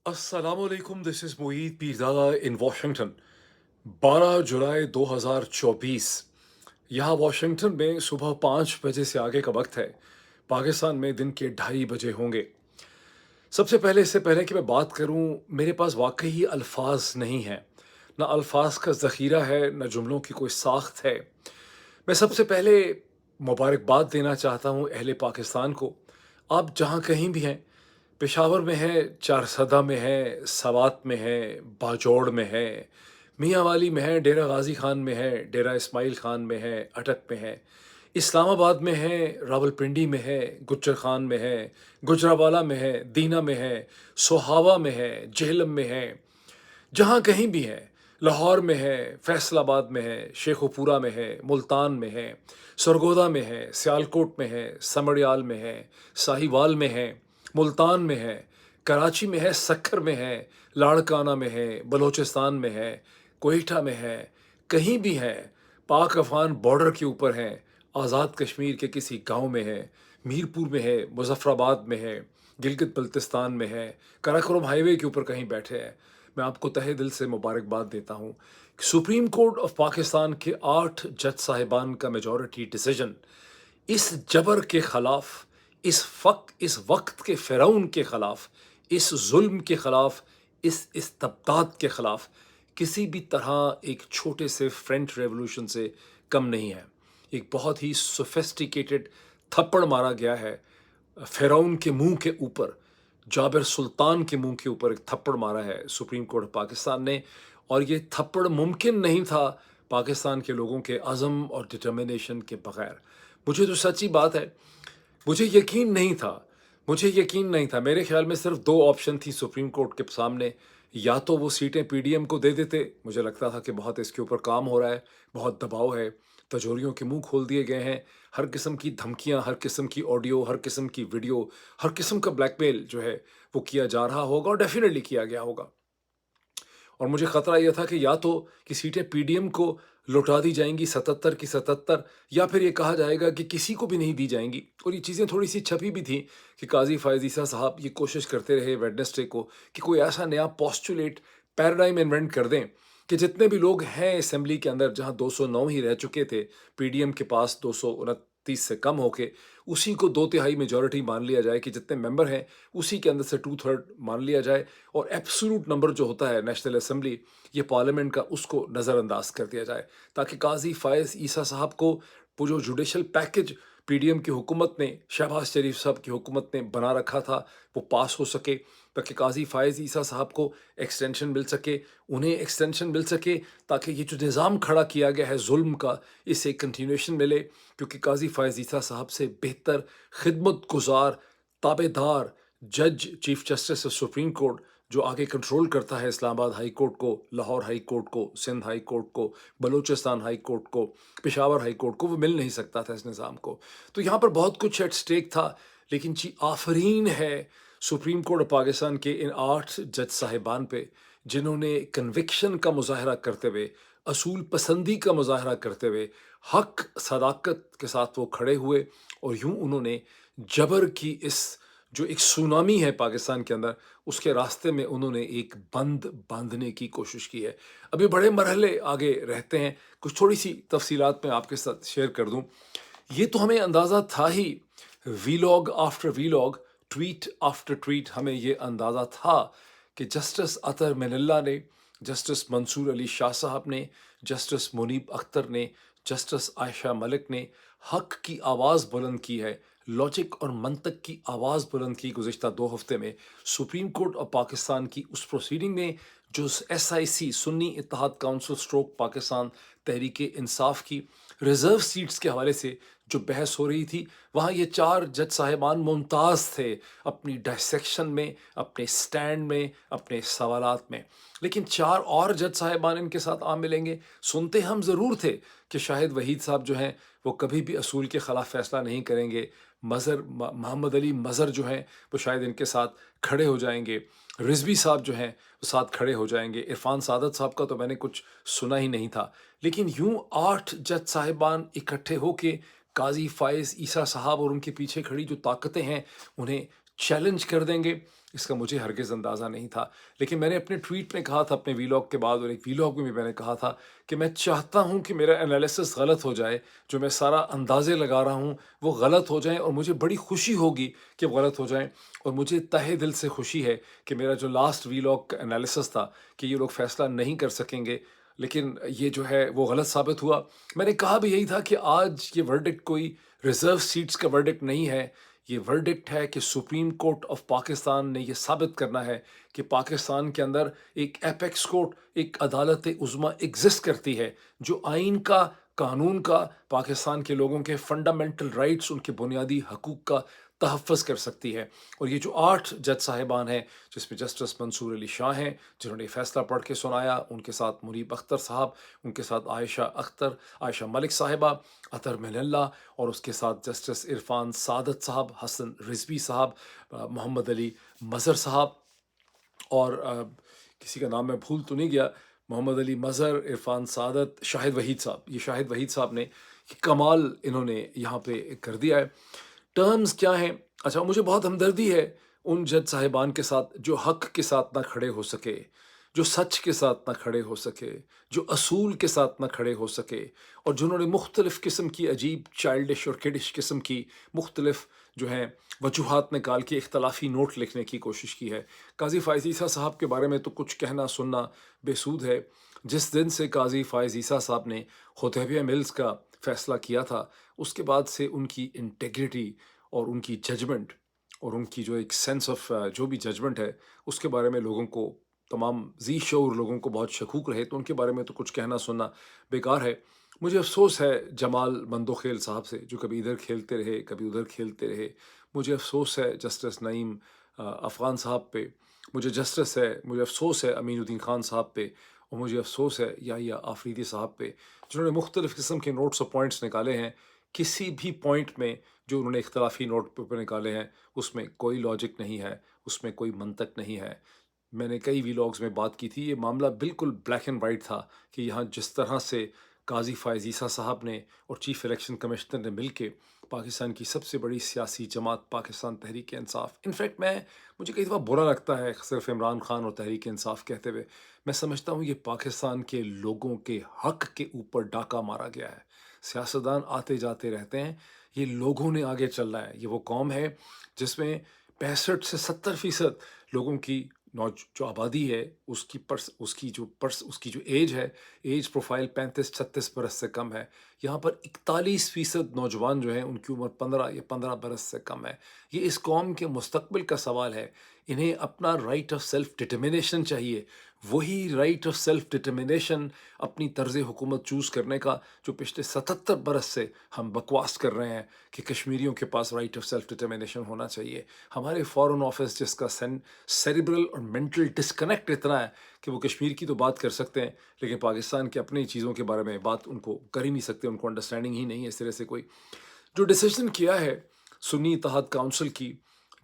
Assalamualaikum, this is Moeed Pirzada in Washington. 12 जुलाई 2024। यहाँ Washington में सुबह 5 बजे से आगे का वक्त है। पाकिस्तान में दिन के 2:30 बजे होंगे। सबसे पहले इससे पहले कि मैं बात करूं, मेरे पास वाकई ही अल्फाज नहीं हैं। ना अल्फाज का ज़ख़ीरा है, ना जुमलों की कोई साख्त है। मैं सबसे पहले मुबारकबाद देना चाहता हूं अहले पाकिस्तान को। आप जहां कहीं भी हैं, पेशावर में है, चारसदा में है, सवात में है, बाजौड़ में है, मियांवाली में है, डेरा गाजी खान में है, डेरा इस्माइल खान में है, अटक में है, इस्लामाबाद में है, रावलपिंडी में है, गुज्जर खान में है, गुजरावाला में है, दीना में है, सोहावा में है, जेहलम में है, जहाँ कहीं भी है, लाहौर में है, फैसलाबाद में है, शेखोपुरा में है, मुल्तान में है, सरगोदा में है, सियालकोट में है, समड़ियाल में है, साहिवाल में है, मुल्तान में है, कराची में है, सक्खर में है, लाड़काना में है, बलोचिस्तान में है, कोयटा में है, कहीं भी है, पाक अफगान बॉर्डर के ऊपर है, आज़ाद कश्मीर के किसी गांव में है, मीरपुर में है, मुजफ्फराबाद में है, गिलगित बल्तिस्तान में है, कराकोरम हाईवे के ऊपर कहीं बैठे हैं। मैं आपको तहे दिल से मुबारकबाद देता हूँ। सुप्रीम कोर्ट ऑफ पाकिस्तान के 8 जज साहिबान का मेजॉरिटी डिसीजन इस जबर के ख़िलाफ़, इस वक्त के फ़िरौन के ख़िलाफ़, इस जुल्म के ख़िलाफ़, इस इस्तबदाद के ख़िलाफ़ किसी भी तरह एक छोटे से फ्रेंच रेवोल्यूशन से कम नहीं है। एक बहुत ही सोफिस्टिकेटेड थप्पड़ मारा गया है फ़िरौन के मुंह के ऊपर, जाबिर सुल्तान के मुंह के ऊपर एक थप्पड़ मारा है सुप्रीम कोर्ट ऑफ पाकिस्तान ने। और ये थप्पड़ मुमकिन नहीं था पाकिस्तान के लोगों के अज़म और डिटर्मिनेशन के बगैर। मुझे तो सच्ची बात है, मुझे यकीन नहीं था, मुझे यकीन नहीं था। मेरे ख्याल में सिर्फ 2 ऑप्शन थी सुप्रीम कोर्ट के सामने। या तो वो सीटें पीडीएम को दे देते, मुझे लगता था कि बहुत इसके ऊपर काम हो रहा है, बहुत दबाव है, तजोरियों के मुंह खोल दिए गए हैं, हर किस्म की धमकियां, हर किस्म की ऑडियो, हर किस्म की वीडियो, हर किस्म का ब्लैकमेल जो है वो किया जा रहा होगा और डेफिनेटली किया गया होगा। और मुझे ख़तरा यह था कि या तो कि सीटें पीडीएम को लौटा दी जाएंगी 77 की 77, या फिर ये कहा जाएगा कि किसी को भी नहीं दी जाएंगी। और ये चीज़ें थोड़ी सी छपी भी थी कि काजी फ़ायज़ ईसा साहब ये कोशिश करते रहे वेडनेसडे को कि कोई ऐसा नया पोस्टुलेट पैराडाइम इन्वेंट कर दें कि जितने भी लोग हैं असेंबली के अंदर, जहां 209 ही रह चुके थे, पीडीएम के पास 229 से कम होके, उसी को 2/3 मेजॉरिटी मान लिया जाए कि जितने मेंबर हैं उसी के अंदर से 2/3 मान लिया जाए, और एब्सोल्यूट नंबर जो होता है नेशनल असेंबली, ये पार्लियामेंट का, उसको नज़रअंदाज कर दिया जाए, ताकि काजी फ़ायज़ ईसा साहब को वो जो जुडिशल पैकेज पीडीएम की हुकूमत ने, शहबाज शरीफ साहब की हुकूमत ने बना रखा था, वो पास हो सके, ताकि काजी फ़ायज़ ईसा साहब को एक्सटेंशन मिल सके, उन्हें एक्सटेंशन मिल सके, ताकि ये जो निज़ाम खड़ा किया गया है जुल्म का, इसे कंटिन्यूएशन मिले। क्योंकि काजी फ़ायज़ ईसा साहब से बेहतर खिदमत गुजार, ताबेदार जज, chief justice of supreme court, जो आगे कंट्रोल करता है इस्लामाबाद हाई कोर्ट को, लाहौर हाई कोर्ट को, सिंध हाई कोर्ट को, बलूचिस्तान हाई कोर्ट को, पेशावर हाई कोर्ट को, वो मिल नहीं सकता था इस निज़ाम को। तो यहाँ पर बहुत कुछ एट स्टेक था। लेकिन जी आफरीन है सुप्रीम कोर्ट ऑफ पाकिस्तान के इन 8 जज साहिबान पे, जिन्होंने कन्विक्शन का मुजाहरा करते हुए, असूल पसंदी का मुजाहरा करते हुए, हक सदाकत के साथ वो खड़े हुए, और यूं उन्होंने जबर की इस जो एक सुनामी है पाकिस्तान के अंदर, उसके रास्ते में उन्होंने एक बंद बांधने की कोशिश की है। अभी बड़े मरहले आगे रहते हैं। कुछ थोड़ी सी तफसीलात मैं आपके साथ शेयर कर दूं। ये तो हमें अंदाज़ा था ही, vlog after vlog, tweet after tweet, हमें ये अंदाज़ा था कि जस्टिस अतर मिनल्ला ने, जस्टिस मंसूर अली शाह साहब ने, जस्टिस मुनीब अख्तर ने, जस्टिस आयशा मलिक ने हक की आवाज़ बुलंद की है, लॉजिक और मंतक की आवाज़ बुलंद की गुज़िश्ता 2 हफ्ते में सुप्रीम कोर्ट ऑफ पाकिस्तान की उस प्रोसीडिंग में, जो SIC Sunni Ittehad council stroke Pakistan Tehreek Insaf की रिज़र्व सीट्स के हवाले से जो बहस हो रही थी। वहाँ ये 4 जज साहिबान मुमताज़ थे अपनी डायसेक्शन में, अपने स्टैंड में, अपने सवालात में। लेकिन 4 और जज साहिबान इनके साथ आ मिलेंगे। सुनते हम ज़रूर थे कि शाहिद वहीद साहब जो हैं वो कभी भी असूल के ख़िलाफ़ फ़ैसला नहीं करेंगे। मोहम्मद अली मज़हर जो हैं वो शायद इनके साथ खड़े हो जाएंगे। रिजवी साहब जो हैं वो साथ खड़े हो जाएंगे। इरफान सादत साहब का तो मैंने कुछ सुना ही नहीं था। लेकिन यूं 8 जज साहिबान इकट्ठे होके काजी फ़ायज़ ईसा साहब और उनके पीछे खड़ी जो ताकतें हैं उन्हें चैलेंज कर देंगे। इसका मुझे हरगिज़ अंदाज़ा नहीं था। लेकिन मैंने अपने ट्वीट में कहा था अपने वीलॉग के बाद, और एक वीलॉग में भी मैंने कहा था कि मैं चाहता हूँ कि मेरा एनालिसिस गलत हो जाए, जो मैं सारा अंदाज़े लगा रहा हूँ वो गलत हो जाएँ, और मुझे बड़ी खुशी होगी कि वो गलत हो जाएँ। और मुझे तहे दिल से खुशी है कि मेरा जो लास्ट वीलॉग का एनालिसिस था कि ये लोग फ़ैसला नहीं कर सकेंगे, लेकिन ये जो है वो गलत साबित हुआ। मैंने कहा भी यही था कि आज ये वर्डिक्ट कोई रिज़र्व सीट्स का वर्डिक्ट नहीं है, ये वर्डिक्ट है कि सुप्रीम कोर्ट ऑफ पाकिस्तान ने ये साबित करना है कि पाकिस्तान के अंदर एक एपेक्स कोर्ट, एक अदालत उज़्मा एग्जिस्ट करती है, जो आइन का, कानून का, पाकिस्तान के लोगों के फंडामेंटल राइट्स, उनके बुनियादी हकूक़ का तहफ़्फ़ुज़ कर सकती है। और ये जो 8 जज साहिबान हैं, जिसमें जस्टिस मंसूर अली शाह हैं, जिन्होंने ये फ़ैसला पढ़ के सुनाया, उनके साथ मुनीब अख्तर साहब, उनके साथ आयशा मलिक साहिबा, अतर मिनल्ला, और उसके साथ जस्टिस इरफान सादत साहब, हसन रिजवी साहब, मोहम्मद अली मज़हर साहब, और किसी का नाम मैं भूल तो नहीं गया, मोहम्मद अली मज़हर, इरफान सादत, शाहिद वहीद साहब। ये शाहिद वहीद साहब ने ये कमाल इन्होंने यहाँ पे कर दिया है। टर्म्स क्या हैं? अच्छा, मुझे बहुत हमदर्दी है उन जज साहिबान के साथ जो हक के साथ ना खड़े हो सके, जो सच के साथ ना खड़े हो सके, जो असूल के साथ ना खड़े हो सके, और जिन्होंने मुख्तलिफ़ किस्म की अजीब चाइल्डिश और किडिश किस्म की मुख्तलिफ़ जो हैं वजूहात निकाल के इख्तलाफी नोट लिखने की कोशिश की है। काज़ी फ़ायज़ ईसा साहब के बारे में तो कुछ कहना सुनना बेसूद है। जिस दिन से काज़ी फ़ायज़ ईसा साहब ने हुदैबिया मिल्स का फ़ैसला किया था, उसके बाद से उनकी इंटेग्रिटी और उनकी जजमेंट और उनकी जो एक सेंस ऑफ जो भी जजमेंट है, उसके बारे में लोगों को, तमाम ज़ी शऊर लोगों को बहुत शकूक रहे, तो उनके बारे में तो कुछ कहना सुनना बेकार है। मुझे अफ़सोस है जमाल मंदोखेल साहब से, जो कभी इधर खेलते रहे, कभी उधर खेलते रहे। मुझे अफ़सोस है जस्टिस नईम अफ़गान साहब पे। मुझे अफ़सोस है अमीनुद्दीन ख़ान साहब पे, और मुझे अफ़सोस है याहिया आफ़रीदी साहब पे, जिन्होंने मुख्तलिफ़ किस्म के नोट्स और पॉइंट्स निकाले हैं। किसी भी पॉइंट में जो उन्होंने इख्तलाफी नोट पेपर निकाले हैं, उसमें कोई लॉजिक नहीं है, उसमें कोई मंतक नहीं है। मैंने कई वीलॉग्स में बात की थी, ये मामला बिल्कुल ब्लैक एंड वाइट था कि यहाँ जिस तरह से काज़ी फ़ायज़ ईसा साहब ने और चीफ़ इलेक्शन कमिश्नर ने मिलके पाकिस्तान की सबसे बड़ी सियासी जमात पाकिस्तान तहरीक इंसाफ, इनफैक्ट मुझे कई दफ़ा बुरा लगता है सिर्फ इमरान खान और तहरीक इंसाफ कहते हुए। मैं समझता हूँ ये पाकिस्तान के लोगों के हक के ऊपर डाका मारा गया है। सियासतदान आते जाते रहते हैं, ये लोगों ने आगे चलना है। ये वो कौम है जिसमें 65 से 70% लोगों की जो आबादी है, उसकी जो एज है, एज प्रोफाइल 35-36 बरस से कम है। यहाँ पर 41% नौजवान जो हैं, उनकी उम्र 15 या 15 बरस से कम है। ये इस कौम के मुस्तकबिल का सवाल है। इन्हें अपना राइट ऑफ सेल्फ डिटर्मिनेशन चाहिए। वही राइट ऑफ सेल्फ डिटर्मिनेशन, अपनी तर्ज़ हुकूमत चूज़ करने का, जो पिछले 77 बरस से हम बकवास कर रहे हैं कि कश्मीरियों के पास राइट ऑफ सेल्फ डिटर्मिनेशन होना चाहिए। हमारे फ़ॉरेन ऑफिस, जिसका सेरिब्रल और मेंटल डिस्कनेक्ट इतना है कि वो कश्मीर की तो बात कर सकते हैं, लेकिन पाकिस्तान की अपनी चीज़ों के बारे में बात उनको कर ही नहीं सकते, उनको अंडरस्टैंडिंग ही नहीं है इस तरह से कोई। जो डिसीजन किया है सुन्नी इत्तेहाद काउंसिल की,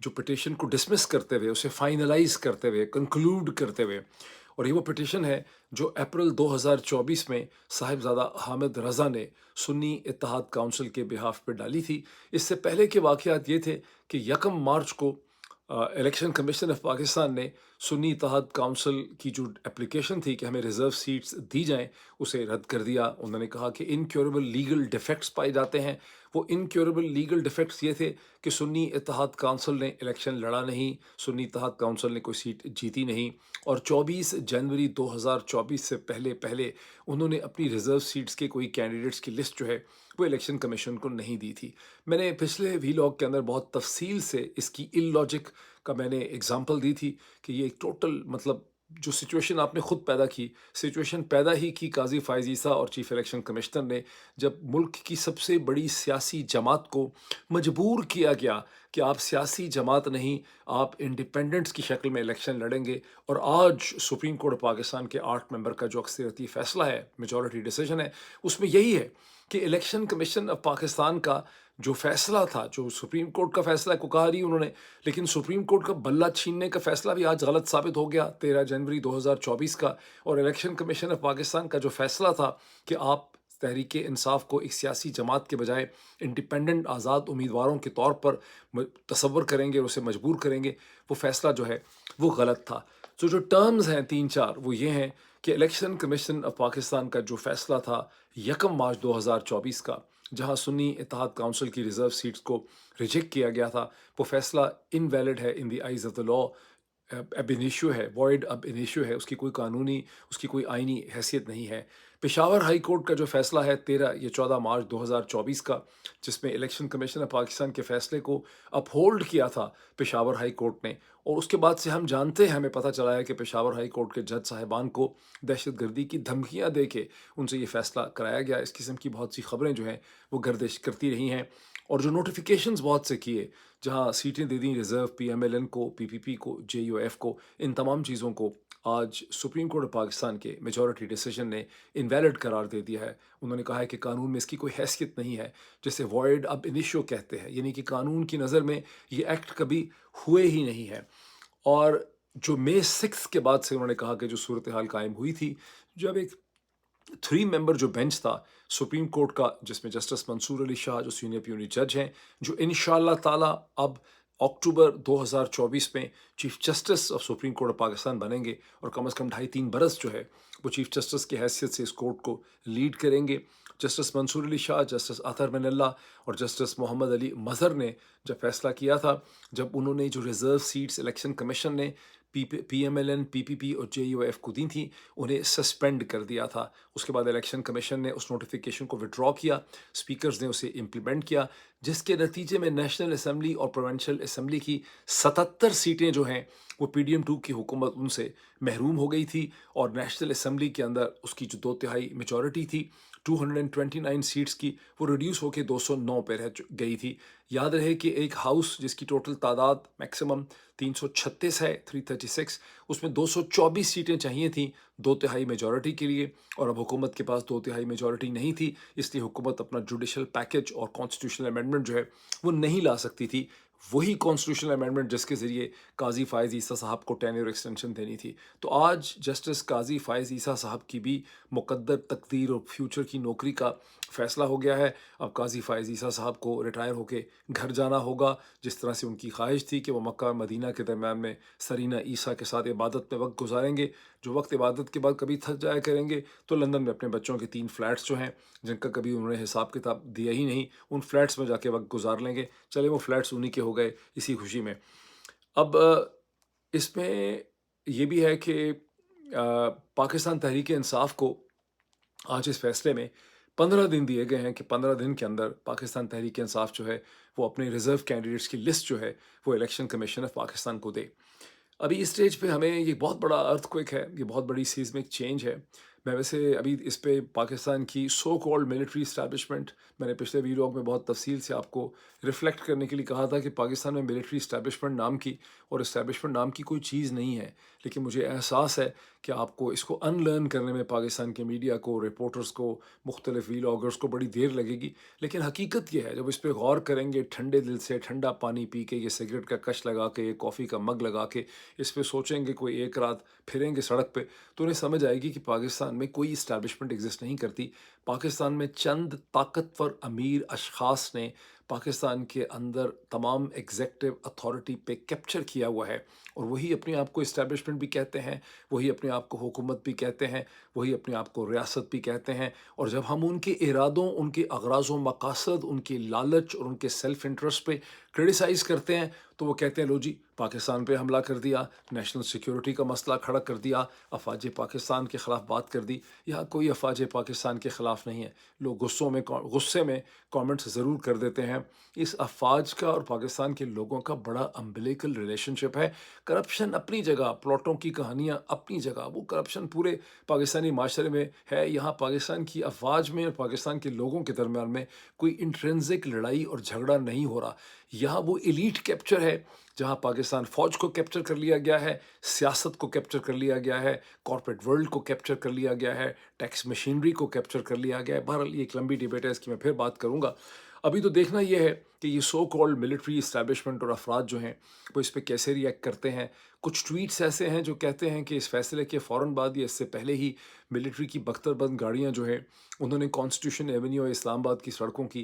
जो पिटीशन को डिसमिस करते हुए, उसे फाइनलाइज करते हुए, कंक्लूड करते हुए, और ये वो पिटीशन है जो अप्रैल 2024 में साहिबजादा हामिद रज़ा ने सुन्नी इत्तेहाद काउंसिल के बिहाफ पे डाली थी। इससे पहले के वाक़यात ये थे कि 1 मार्च को इलेक्शन कमीशन ऑफ पाकिस्तान ने सुन्नी इत्तेहाद काउंसिल की जो एप्लीकेशन थी कि हमें रिज़र्व सीट्स दी जाएँ, उसे रद्द कर दिया। उन्होंने कहा कि इनक्योरेबल लीगल डिफेक्ट्स पाए जाते हैं। वो इनक्योरेबल लीगल डिफेक्ट्स ये थे कि सुन्नी इत्तेहाद काउंसिल ने इलेक्शन लड़ा नहीं, सुन्नी इत्तेहाद काउंसिल ने कोई सीट जीती नहीं, और 24 जनवरी 2024 से पहले पहले उन्होंने अपनी रिज़र्व सीट्स के कोई कैंडिडेट्स की लिस्ट जो है वो इलेक्शन कमीशन को नहीं दी थी। मैंने पिछले वीलॉग के अंदर बहुत तफसील से इसकी इलॉजिक का मैंने एग्जांपल दी थी कि ये एक टोटल, मतलब जो सिचुएशन आपने खुद पैदा की, सिचुएशन पैदा ही की काजी फ़ायज़ ईसा और चीफ इलेक्शन कमिश्नर ने, जब मुल्क की सबसे बड़ी सियासी जमात को मजबूर किया गया कि आप सियासी जमात नहीं, आप इंडिपेंडेंट्स की शक्ल में इलेक्शन लड़ेंगे। और आज सुप्रीम कोर्ट पाकिस्तान के 8 मेंबर का जो अक्सरियती फ़ैसला है, मेजॉरिटी डिसीजन है, उसमें यही है कि इलेक्शन कमीशन ऑफ पाकिस्तान का जो फ़ैसला था, जो सुप्रीम कोर्ट का फ़ैसला को कहा नहीं उन्होंने, लेकिन सुप्रीम कोर्ट का बल्ला छीनने का फ़ैसला भी आज गलत साबित हो गया 13 जनवरी 2024 का। और इलेक्शन कमीशन ऑफ पाकिस्तान का जो फ़ैसला था कि आप तहरीक इंसाफ को एक सियासी जमात के बजाय इंडिपेंडेंट आज़ाद उम्मीदवारों के तौर पर तसव्वुर करेंगे और उसे मजबूर करेंगे, वो फ़ैसला जो है वो गलत था। तो जो टर्म्स हैं 3-4 वो ये हैं कि इलेक्शन कमीशन ऑफ पाकिस्तान का जो फ़ैसला था 1 मार्च 2024 का, जहां सुन्नी इत्तेहाद काउंसिल की रिज़र्व सीट्स को रिजेक्ट किया गया था, वो फ़ैसला इनवैलिड है in the eyes of the law, अब इनिशियो है, वॉइड अब इनिशियो है, उसकी कोई कानूनी, उसकी कोई आईनी हैसियत नहीं है। पेशावर हाई कोर्ट का जो फ़ैसला है 14 मार्च 2024 का, जिसमें इलेक्शन कमीशन ऑफ पाकिस्तान के फ़ैसले को अपहोल्ड किया था पेशावर हाई कोर्ट ने, और उसके बाद से हम जानते हैं, हमें पता चला है कि पेशावर हाई कोर्ट के जज साहिबान को दहशतगर्दी की धमकियां दे के उनसे ये फ़ैसला कराया गया। इस किस्म की बहुत सी खबरें जो हैं वो गर्दिश करती रही हैं, और जो नोटिफिकेशंस बहुत से किए, जहां सीटें दे दी रिज़र्व पीएमएलएन को, पीपीपी को, जेयूएफ को, इन तमाम चीज़ों को आज सुप्रीम कोर्ट ऑफ पाकिस्तान के मेजॉरिटी डिसीजन ने इनवैलिड करार दे दिया है। उन्होंने कहा है कि कानून में इसकी कोई हैसियत नहीं है, जिसे वॉइड अब इनिशियो कहते हैं, यानी कि कानून की नज़र में ये एक्ट कभी हुए ही नहीं है। और जो मई 6 के बाद से उन्होंने कहा कि जो सूरत हाल कायम हुई थी, जब एक 3 मेंबर जो बेंच था सुप्रीम कोर्ट का, जिसमें जस्टिस मंसूर अली शाह जो सीनियर प्यूनी जज हैं, जो इंशाअल्लाह ताला अब अक्टूबर 2024 में chief justice of supreme court of Pakistan बनेंगे, और कम से कम 2.5-3 बरस जो है वो चीफ जस्टिस की हैसियत से इस कोर्ट को लीड करेंगे। जस्टिस मंसूर अली शाह, जस्टिस अतहर मिनल्ला और जस्टिस मोहम्मद अली मजहर ने जब फैसला किया था, जब उन्होंने जो रिज़र्व सीट्स इलेक्शन कमीशन ने पीएमएलएन, पीपीपी और जेयूएफ को दी थी, उन्हें सस्पेंड कर दिया था। उसके बाद इलेक्शन कमीशन ने उस नोटिफिकेशन को विड्रॉ किया, स्पीकर्स ने उसे इम्प्लीमेंट किया, जिसके नतीजे में नेशनल असम्बली और प्रोविंशियल असम्बली की 77 सीटें जो हैं वो PDM2 की हुकूमत उनसे महरूम हो गई थी, और नेशनल असम्बली के अंदर उसकी जो 2/3 मेजॉरिटी थी 229 सीट्स की, वो रिड्यूस होकर 209 पे रह गई थी। याद रहे कि एक हाउस जिसकी टोटल तादाद मैक्सिमम 336 है, 336, उसमें 224 सीटें चाहिए थी 2/3 मेजॉरिटी के लिए, और अब हुकूमत के पास 2/3 मेजॉरिटी नहीं थी, इसलिए हुकूमत अपना जुडिशल पैकेज और कॉन्स्टिट्यूशनल अमेंडमेंट जो है वो नहीं ला सकती थी। वही कॉन्स्टिट्यूशनल अमेंडमेंट जिसके ज़रिए काजी फ़ायज़ ईसा साहब को टेन्योर एक्सटेंशन देनी थी। तो आज जस्टिस काजी फ़ायज़ ईसा साहब की भी मुक़द्दर तकदीर और फ्यूचर की नौकरी का फ़ैसला हो गया है। अब काजी फ़ायज़ ईसा साहब को रिटायर होके घर जाना होगा, जिस तरह से उनकी ख्वाहिश थी कि वो मक्का और मदीना के दरमियान में सरीना ईसा के साथ इबादत में वक्त गुजारेंगे। जो वक्त इबादत के बाद कभी थक जाया करेंगे, तो लंदन में अपने बच्चों के 3 फ्लैट्स जो हैं, जिनका कभी उन्होंने हिसाब किताब दिया ही नहीं, उन फ्लैट्स में जाके वक्त गुजार लेंगे। चले वो फ्लैट्स उन्हीं के हो गए इसी खुशी में। अब इसमें ये भी है कि पाकिस्तान तहरीक इंसाफ को आज इस फैसले में 15 दिन दिए गए हैं कि 15 दिन के अंदर पाकिस्तान तहरीक इंसाफ जो है वो अपने रिज़र्व कैंडिडेट्स की लिस्ट जो है वो इलेक्शन कमीशन ऑफ पाकिस्तान को दे। अभी इस स्टेज पे हमें ये बहुत बड़ा अर्थक्वेक है, ये बहुत बड़ी सीज़मिक चेंज है। मैं वैसे अभी इस पे पाकिस्तान की सो कॉल्ड मिलिट्री इस्टेब्लिशमेंट, मैंने पिछले वीलॉग में बहुत तफसील से आपको रिफ्लेक्ट करने के लिए कहा था कि पाकिस्तान में मिलिट्री इस्टेब्लिशमेंट नाम की और इस्टेब्लिशमेंट नाम की कोई चीज़ नहीं है। लेकिन मुझे एहसास है कि आपको इसको अनलर्न करने में पाकिस्तान के मीडिया को, रिपोर्टर्स को, मुख्तलिफ वीलॉगर्स को बड़ी देर लगेगी। लेकिन हकीकत ये है, जब इस पर गौर करेंगे ठंडे दिल से, ठंडा पानी पी के, ये सिगरेट का कश लगा के, ये कॉफ़ी का मग लगा के, इस पे सोचेंगे, कोई एक रात फिरेंगे सड़क पे, तो उन्हें समझ आएगी कि पाकिस्तान में कोई इस्टेब्लिशमेंट एग्जिस्ट नहीं करती। पाकिस्तान में चंद ताकतवर अमीर अशखास ने पाकिस्तान के अंदर तमाम एग्जेक्टिव अथॉरिटी पे कैप्चर किया हुआ है, और वही अपने आप को इस्टेब्लिशमेंट भी कहते हैं, वही अपने आप को हुकूमत भी कहते हैं, वही अपने आप को रियासत भी कहते हैं। और जब हम उनके इरादों, उनके अगराज़ व मकासद, उनकी लालच और उनके सेल्फ इंटरेस्ट पे क्रिटिसाइज़ करते हैं, तो वो कहते हैं लो जी पाकिस्तान पे हमला कर दिया, नेशनल सिक्योरिटी का मसला खड़ा कर दिया, अफवाज पाकिस्तान के ख़िलाफ़ बात कर दी। यहाँ कोई अफवाज पाकिस्तान के ख़िलाफ़ नहीं है। लोग गुस्से में कमेंट्स ज़रूर कर देते हैं। इस अफवाज का और पाकिस्तान के लोगों का बड़ा अम्बिलिकल रिलेशनशिप है। करप्शन अपनी जगह, प्लॉटों की कहानियाँ अपनी जगह, वो करप्शन पूरे पाकिस्तानी माशरे में है। यहाँ पाकिस्तान की अफवाज में और पाकिस्तान के लोगों के दरमियान में कोई इंट्रिंसिक लड़ाई और झगड़ा नहीं हो रहा। यहाँ वो एलीट कैप्चर है, जहाँ पाकिस्तान फ़ौज को कैप्चर कर लिया गया है, सियासत को कैप्चर कर लिया गया है, कॉर्पोरेट वर्ल्ड को कैप्चर कर लिया गया है, टैक्स मशीनरी को कैप्चर कर लिया गया है। बहरहाल ये एक लंबी डिबेट है, इसकी मैं फिर बात करूँगा। ابھی تو دیکھنا یہ ہے کہ یہ سو کالڈ ملٹری اسٹیبلشمنٹ اور افراد جو ہیں وہ اس پہ کیسے ریئیکٹ کرتے ہیں. کچھ ٹویٹس ایسے ہیں جو کہتے ہیں کہ اس فیصلے کے فوراً بعد یا اس سے پہلے ہی ملٹری کی بختر بند گاڑیاں جو ہیں انہوں نے کانسٹیٹیوشن ایونیو اور اسلام آباد کی سڑکوں کی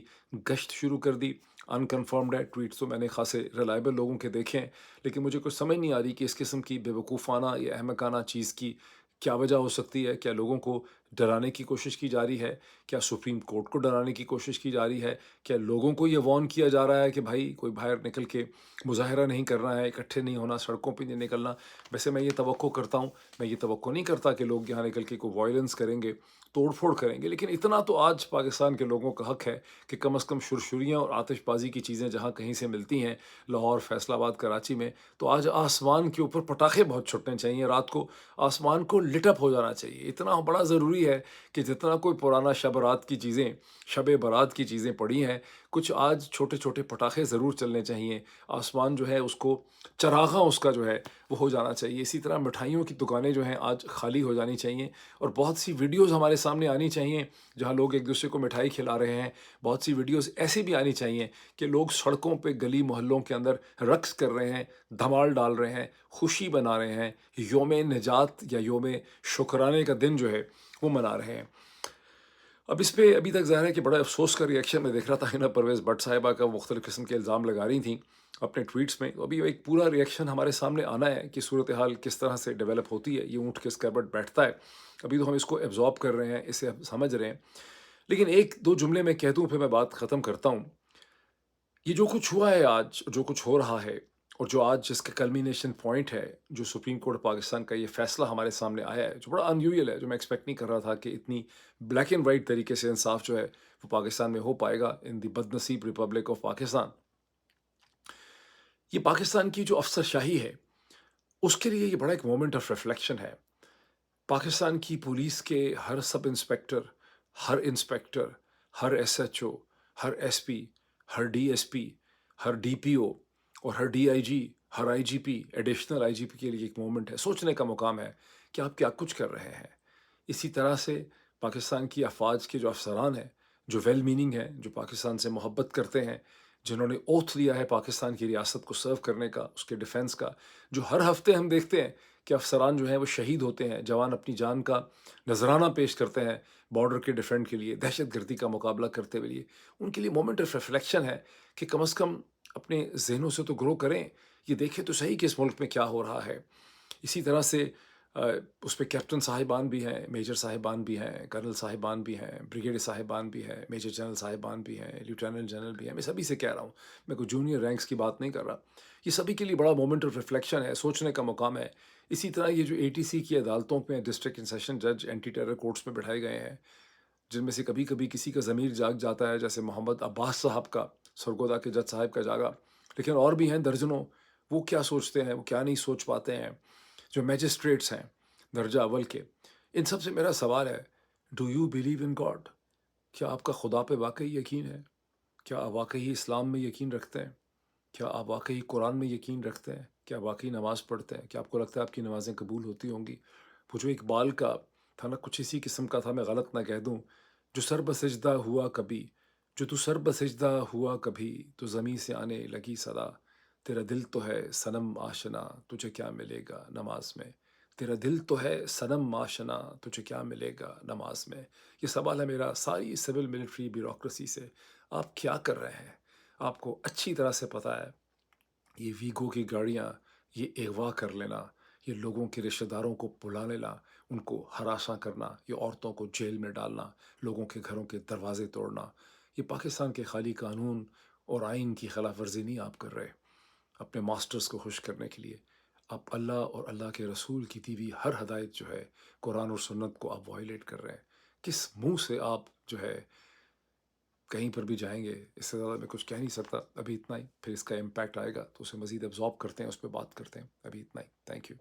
گشت شروع کر دی. انکنفرمڈ ہے ٹویٹس تو میں نے خاصے ریلائبل لوگوں کے دیکھے ہیں، لیکن مجھے کچھ سمجھ نہیں آ رہی کہ اس قسم کی بے وقوفانہ یا احمقانہ چیز کی کیا وجہ ہو سکتی ہے. کیا لوگوں کو ڈرانے کی کوشش کی جا رہی ہے؟ کیا سپریم کورٹ کو ڈرانے کی کوشش کی جا رہی ہے؟ کیا لوگوں کو یہ وارن کیا جا رہا ہے کہ بھائی کوئی باہر نکل کے مظاہرہ نہیں کرنا ہے، اکٹھے نہیں ہونا، سڑکوں پہ نہیں نکلنا؟ ویسے میں یہ توقع کرتا ہوں، میں یہ توقع نہیں کرتا کہ لوگ یہاں نکل کے کوئی وائلنس کریں گے، توڑ پھوڑ کریں گے، لیکن اتنا تو آج پاکستان کے لوگوں کا حق ہے کہ کم از کم شرشریاں اور آتش بازی کی چیزیں جہاں کہیں سے ملتی ہیں، لاہور، فیصل آباد، کراچی میں، تو آج آسمان کے اوپر پٹاخے بہت چھٹنے چاہیے، رات کو آسمان کو لٹ اپ ہو جانا چاہیے. اتنا بڑا ضروری ہے کہ جتنا کوئی پرانا شب رات کی چیزیں، شب برات کی چیزیں پڑی ہیں، کچھ آج چھوٹے چھوٹے پٹاخے ضرور چلنے چاہیے. آسمان جو ہے اس کو چراغاں اس کا جو ہے وہ ہو جانا چاہیے. اسی طرح مٹھائیوں کی دکانیں جو ہیں آج خالی ہو جانی چاہیے، اور بہت سی ویڈیوز ہمارے سامنے آنی چاہیے جہاں لوگ ایک دوسرے کو مٹھائی کھلا رہے ہیں. بہت سی ویڈیوز ایسی بھی آنی چاہیے کہ لوگ سڑکوں پہ گلی محلوں کے اندر رقص کر رہے ہیں، دھمال ڈال رہے ہیں، خوشی بنا رہے ہیں، یوم نجات یا یوم شکرانے کا دن جو ہے وہ منا رہے ہیں. اب اس پہ ابھی تک ظاہر ہے کہ بڑا افسوس کا ریئیکشن میں دیکھ رہا تھا. ہنا پرویز بٹ صاحبہ کا مختلف قسم کے الزام لگا رہی تھیں اپنے ٹویٹس میں. ابھی ایک پورا ریئیکشن ہمارے سامنے آنا ہے کہ صورتحال کس طرح سے ڈیولپ ہوتی ہے، یہ اونٹ کس کربٹ بیٹھتا ہے. ابھی تو ہم اس کو ایبزارب کر رہے ہیں، اسے ہم سمجھ رہے ہیں. لیکن ایک دو جملے میں کہہ دوں پھر میں بات ختم کرتا ہوں. یہ جو کچھ ہوا ہے آج، جو کچھ ہو رہا ہے، اور جو آج جس کا کلمینیشن پوائنٹ ہے، جو سپریم کورٹ پاکستان کا یہ فیصلہ ہمارے سامنے آیا ہے، جو بڑا انیویل ہے، جو میں ایکسپیکٹ نہیں کر رہا تھا کہ اتنی بلیک اینڈ وائٹ طریقے سے انصاف جو ہے وہ پاکستان میں ہو پائے گا ان دی بد نصیب ریپبلک آف پاکستان. یہ پاکستان کی جو افسر شاہی ہے اس کے لیے یہ بڑا ایک مومنٹ آف ریفلیکشن ہے. پاکستان کی پولیس کے ہر سب انسپیکٹر، ہر انسپیکٹر، ہر ایس ایچ او، ہر ایس پی، ہر ڈی ایس پی، ہر ڈی پی او اور ہر D I G, Hare I G P, additional I جی پی کے لیے ایک مومنٹ ہے، سوچنے کا مقام ہے کہ آپ کیا کچھ کر رہے ہیں. اسی طرح سے پاکستان کی افواج کے جو افسران ہیں، جو ویل میننگ ہیں، جو پاکستان سے محبت کرتے ہیں، جنہوں نے اوتھ لیا ہے پاکستان کی ریاست کو سرو کرنے کا، اس کے ڈیفنس کا، جو ہر ہفتے ہم دیکھتے ہیں کہ افسران جو ہیں وہ شہید ہوتے ہیں، جوان اپنی جان کا نذرانہ پیش کرتے ہیں بارڈر کے ڈیفینڈ کے لیے، دہشت گردی کا مقابلہ کرتے ہوئے لیے. ان کے لیے مومنٹ آف ریفلیکشن ہے کہ کم از کم اپنے ذہنوں سے تو گرو کریں، یہ دیکھیں تو صحیح کہ اس ملک میں کیا ہو رہا ہے. اسی طرح سے اس پہ کیپٹن صاحبان بھی ہیں، میجر صاحبان بھی ہیں، کرنل صاحبان بھی ہیں، بریگیڈ صاحبان بھی ہیں، میجر جنرل صاحبان بھی ہیں، لیفٹیننٹ جنرل بھی ہیں. میں سبھی سے کہہ رہا ہوں، میں کوئی جونیئر رینکس کی بات نہیں کر رہا. یہ سبھی کے لیے بڑا مومنٹ آف ریفلیکشن ہے، سوچنے کا مقام ہے. اسی طرح یہ جو اے ٹی سی کی عدالتوں میں ڈسٹرکٹ اینڈ سیشن جج اینٹی ٹیرر کورٹس میں بٹھائے گئے ہیں، جن میں سے کبھی کبھی کسی کا ضمیر جاگ جاتا ہے، جیسے محمد عباس صاحب کا، سرگودا کے جج صاحب کا جاگا، لیکن اور بھی ہیں درجنوں. وہ کیا سوچتے ہیں، وہ کیا نہیں سوچ پاتے ہیں. جو میجسٹریٹس ہیں درجہ اول کے، ان سب سے میرا سوال ہے، do you believe in God? کیا آپ کا خدا پہ واقعی یقین ہے؟ کیا آپ واقعی اسلام میں یقین رکھتے ہیں؟ کیا آپ واقعی قرآن میں یقین رکھتے ہیں؟ کیا واقعی نماز پڑھتے ہیں؟ کیا آپ کو لگتا ہے آپ کی نمازیں قبول ہوتی ہوں گی؟ وہ جو اقبال کا تھا نا، کچھ اسی قسم کا تھا، میں غلط نہ کہہ دوں، جو سر بسجدہ ہوا کبھی، جو تو سر بسجدہ ہوا کبھی، تو زمیں سے آنے لگی صدا، تیرا دل تو ہے صنم آشنا، تجھے کیا ملے گا نماز میں. تیرا دل تو ہے صنم آشنا، تجھے کیا ملے گا نماز میں. یہ سوال ہے میرا ساری سول ملٹری بیوروکریسی سے، آپ کیا کر رہے ہیں؟ آپ کو اچھی طرح سے پتہ ہے یہ ویگو کی گاڑیاں، یہ اغوا کر لینا، یہ لوگوں کے رشتہ داروں کو بلا لینا، ان کو ہراساں کرنا، یہ عورتوں کو جیل میں ڈالنا، لوگوں کے گھروں کے دروازے توڑنا، یہ پاکستان کے خالی قانون اور آئین کی خلاف ورزی نہیں آپ کر رہے. اپنے ماسٹرز کو خوش کرنے کے لیے آپ اللہ اور اللہ کے رسول کی دی ہوئی ہر ہدایت جو ہے قرآن اور سنت کو آپ وائلیٹ کر رہے ہیں. کس منہ سے آپ جو ہے کہیں پر بھی جائیں گے؟ اس سے زیادہ میں کچھ کہہ نہیں سکتا. ابھی اتنا ہی، پھر اس کا امپیکٹ آئے گا تو اسے مزید ابزارب کرتے ہیں، اس پہ بات کرتے ہیں. ابھی اتنا ہی. Thank you.